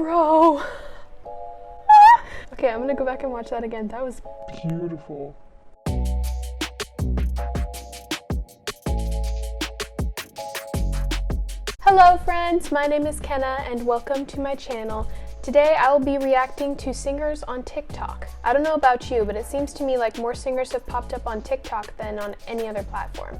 Bro! Okay, I'm gonna go back and watch that again. That was beautiful. Hello friends, my name is Kenna and welcome to my channel. Today I will be reacting to singers on TikTok. I don't know about you, but it seems to me like more singers have popped up on TikTok than on any other platform.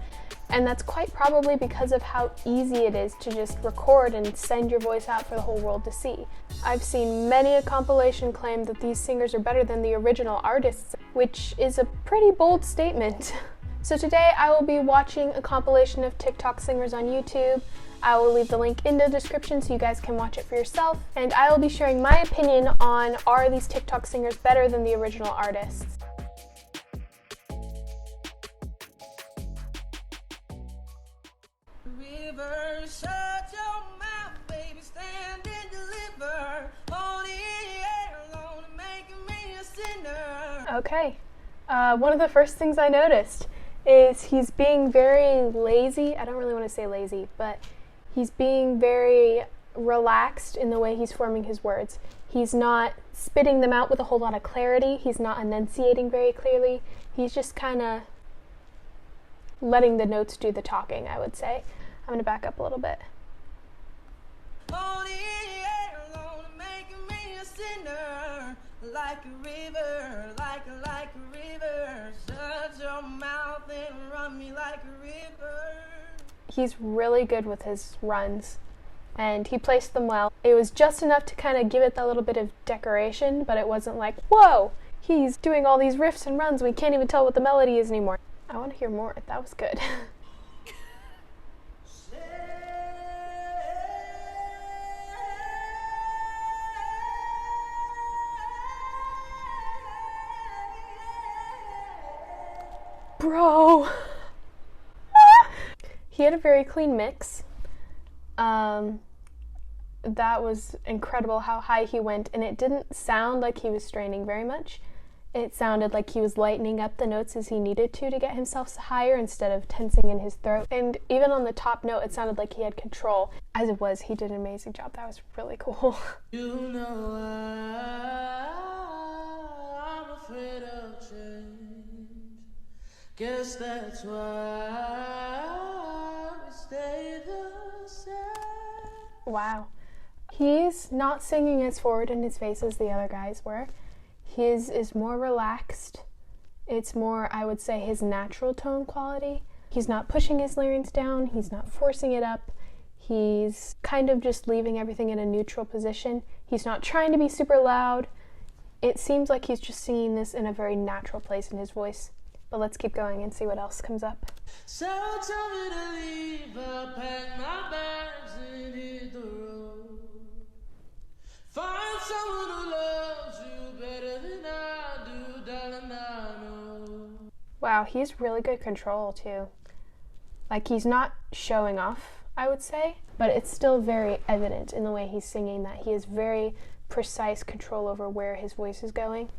And that's quite probably because of how easy it is to just record and send your voice out for the whole world to see. I've seen many a compilation claim that these singers are better than the original artists, which is a pretty bold statement. So today I will be watching a compilation of TikTok singers on YouTube. I will leave the link in the description so you guys can watch it for yourself. And I will be sharing my opinion on, are these TikTok singers better than the original artists? River, shut your mouth, baby, stand and deliver. Hold the air alone and making me a sinner. Okay, one of the first things I noticed is he's being very lazy. I don't really want to say lazy, but he's being very relaxed in the way he's forming his words. He's not spitting them out with a whole lot of clarity. He's not enunciating very clearly. He's just kind of letting the notes do the talking, I would say. I'm going to back up a little bit. Hold the air alone and making me a sinner. Like a river, like a river. Shut your mouth and run me like a river. He's really good with his runs, and he placed them well. It was just enough to kind of give it that little bit of decoration, but it wasn't like, whoa, he's doing all these riffs and runs, we can't even tell what the melody is anymore. I want to hear more. That was good. Bro! He had a very clean mix. That was incredible how high he went, and it didn't sound like he was straining very much. It sounded like he was lightening up the notes as he needed to get himself higher instead of tensing in his throat. And even on the top note, it sounded like he had control. As it was, he did an amazing job. That was really cool. You know I'm afraid of change. Guess that's why we stay the same. Wow. He's not singing as forward in his face as the other guys were. His is more relaxed. It's more, I would say, his natural tone quality. He's not pushing his larynx down. He's not forcing it up. He's kind of just leaving everything in a neutral position. He's not trying to be super loud. It seems like he's just singing this in a very natural place in his voice. But let's keep going and see what else comes up. So tell me to leave, I'll pack my bags and hit the road. Find someone who loves you better than I do, darling, I know. Wow, he's really good control too. Like, he's not showing off, I would say, but it's still very evident in the way he's singing that he has very precise control over where his voice is going.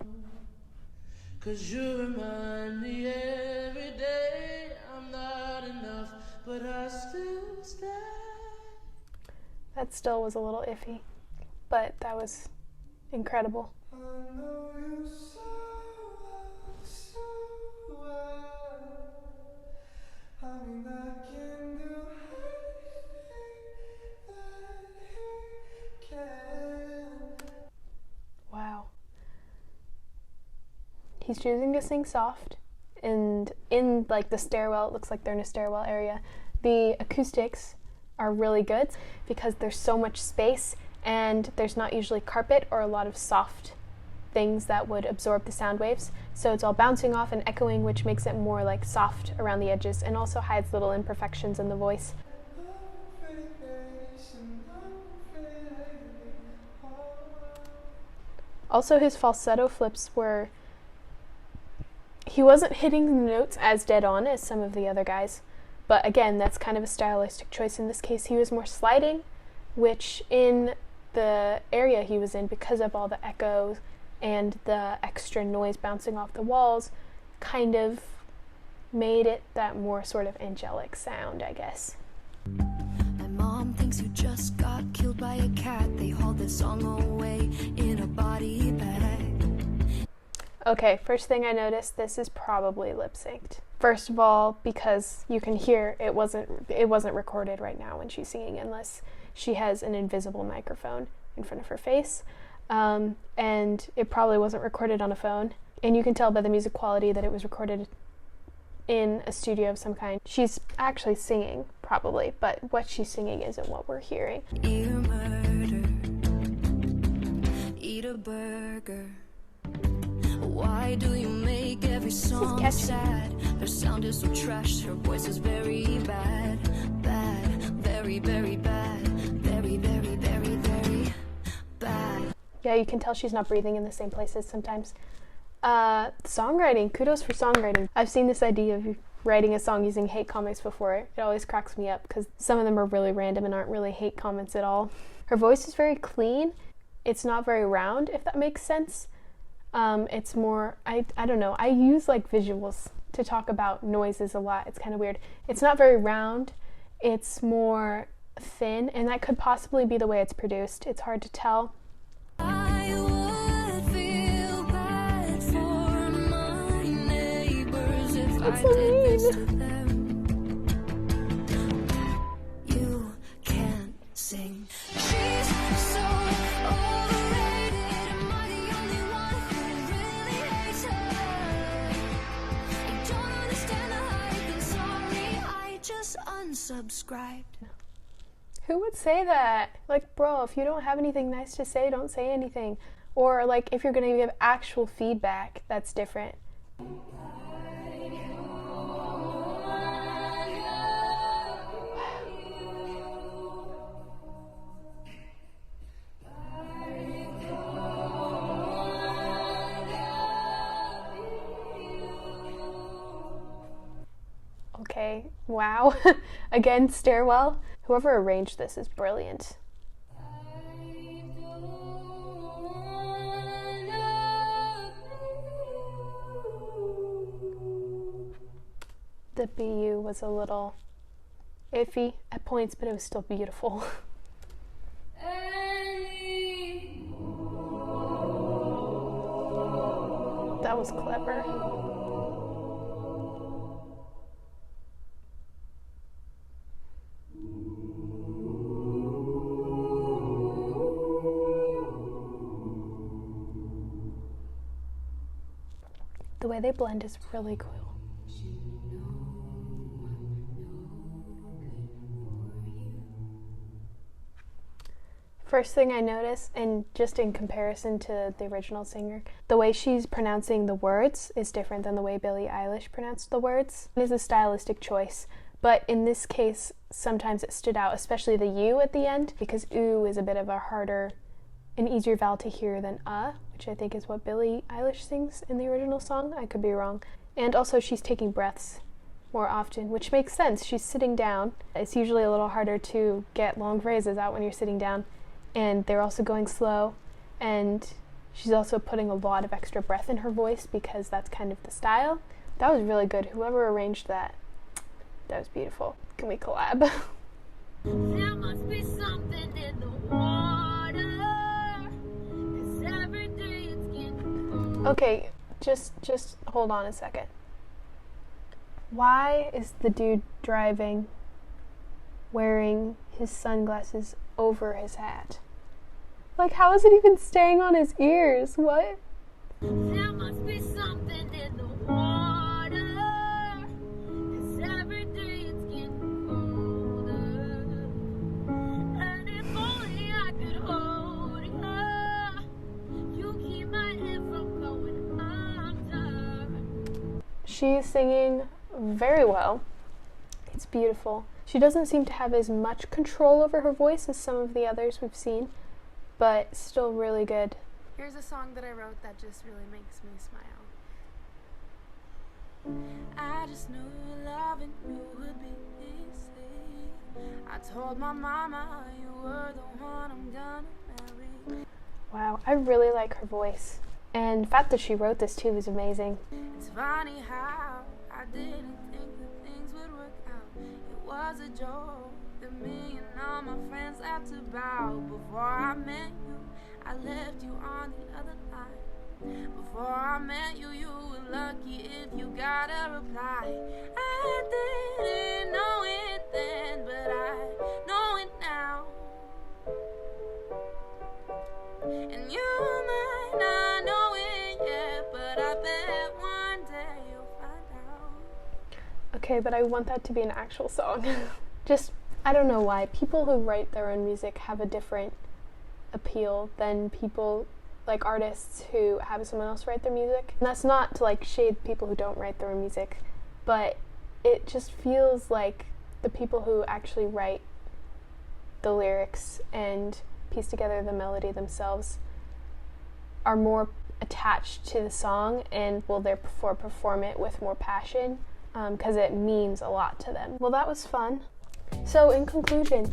'Cause you remind me every day I'm not enough, but I still stay. That still was a little iffy, but that was incredible. I know you so well. I mean, I can do anything that he can. Wow. He's choosing to sing soft, and in like the stairwell, it looks like they're in a stairwell area. The acoustics are really good because there's so much space and there's not usually carpet or a lot of soft things that would absorb the sound waves. So it's all bouncing off and echoing, which makes it more like soft around the edges and also hides little imperfections in the voice. Also, his falsetto flips were, he wasn't hitting the notes as dead on as some of the other guys, but again, that's kind of a stylistic choice. In this case, he was more sliding, which in the area he was in, because of all the echoes and the extra noise bouncing off the walls, kind of made it that more sort of angelic sound, I guess. My mom thinks you just got killed by a cat. They hauled that song away in a body bag. Okay, first thing I noticed, this is probably lip synced. First of all, because you can hear it wasn't recorded right now when she's singing, unless she has an invisible microphone in front of her face, and it probably wasn't recorded on a phone. And you can tell by the music quality that it was recorded in a studio of some kind. She's actually singing, probably, but what she's singing isn't what we're hearing. Eat a murder, eat a burger. Why do you make every song sad? Her sound is so trash, her voice is very bad. Bad, very, very bad. Very, very, very, very bad. Yeah, you can tell she's not breathing in the same places sometimes. Songwriting, kudos for songwriting. I've seen this idea of writing a song using hate comments before. It always cracks me up because some of them are really random and aren't really hate comments at all. Her voice is very clean. It's not very round, if that makes sense. It's more, I don't know, I use like visuals to talk about noises a lot. It's kind of weird. It's not very round. It's more thin, and that could possibly be the way it's produced. It's hard to tell. I would feel bad for my neighbors if That's I so did this to mean. them. You can't sing. She's so overrated. Am I the only one who really hates her? I don't understand the hype, and sorry, I just unsubscribed. Who would say that? Like, bro, if you don't have anything nice to say, don't say anything. Or like, if you're gonna give actual feedback, that's different. Okay, wow. Again, stairwell. Whoever arranged this is brilliant. The BU was a little iffy at points, but it was still beautiful. That was clever. The way they blend is really cool. First thing I noticed, and just in comparison to the original singer, the way she's pronouncing the words is different than the way Billie Eilish pronounced the words. It is a stylistic choice, but in this case, sometimes it stood out, especially the U at the end, because oo is a bit of a harder, an easier vowel to hear than which I think is what Billie Eilish sings in the original song. I could be wrong. And also she's taking breaths more often, which makes sense. She's sitting down. It's usually a little harder to get long phrases out when you're sitting down. And they're also going slow. And she's also putting a lot of extra breath in her voice because that's kind of the style. That was really good. Whoever arranged that, that was beautiful. Can we collab? There must be something in the water, 'cause every day it's getting colder. Okay, just hold on a second. Why is the dude driving wearing his sunglasses over his hat? Like, how is it even staying on his ears? What? There must be something in the water, 'cause every day it's getting colder. And if only I could hold you keep my head from going under. She's singing very well. It's beautiful. She doesn't seem to have as much control over her voice as some of the others we've seen, but still really good. Here's a song that I wrote that just really makes me smile. I just knew loving you would be easy. I told my mama you were the one I'm gonna marry. Wow, I really like her voice. And the fact that she wrote this too is amazing. It's funny how I didn't think that things would work out. It was a joke that me and all my friends had to bow before I met you. I left you on the other line. Before I met you, you were lucky if you got a reply. I didn't know it then, but I know it now. And you might not know it yet, but I bet one day you'll find out. Okay, but I want that to be an actual song. Just, I don't know why. People who write their own music have a different appeal than people, like artists who have someone else write their music. And that's not to like shade people who don't write their own music, but it just feels like the people who actually write the lyrics and piece together the melody themselves are more attached to the song and will therefore perform it with more passion because it means a lot to them. Well, that was fun. So in conclusion,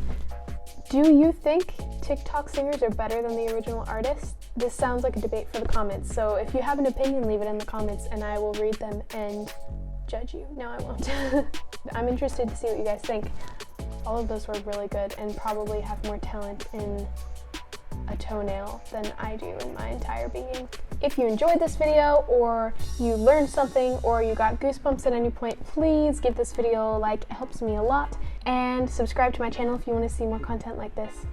do you think TikTok singers are better than the original artists? This sounds like a debate for the comments, so if you have an opinion, leave it in the comments and I will read them and judge you. No, I won't. I'm interested to see what you guys think. All of those were really good and probably have more talent in a toenail than I do in my entire being. If you enjoyed this video or you learned something or you got goosebumps at any point, please give this video a like. It helps me a lot. And subscribe to my channel if you want to see more content like this.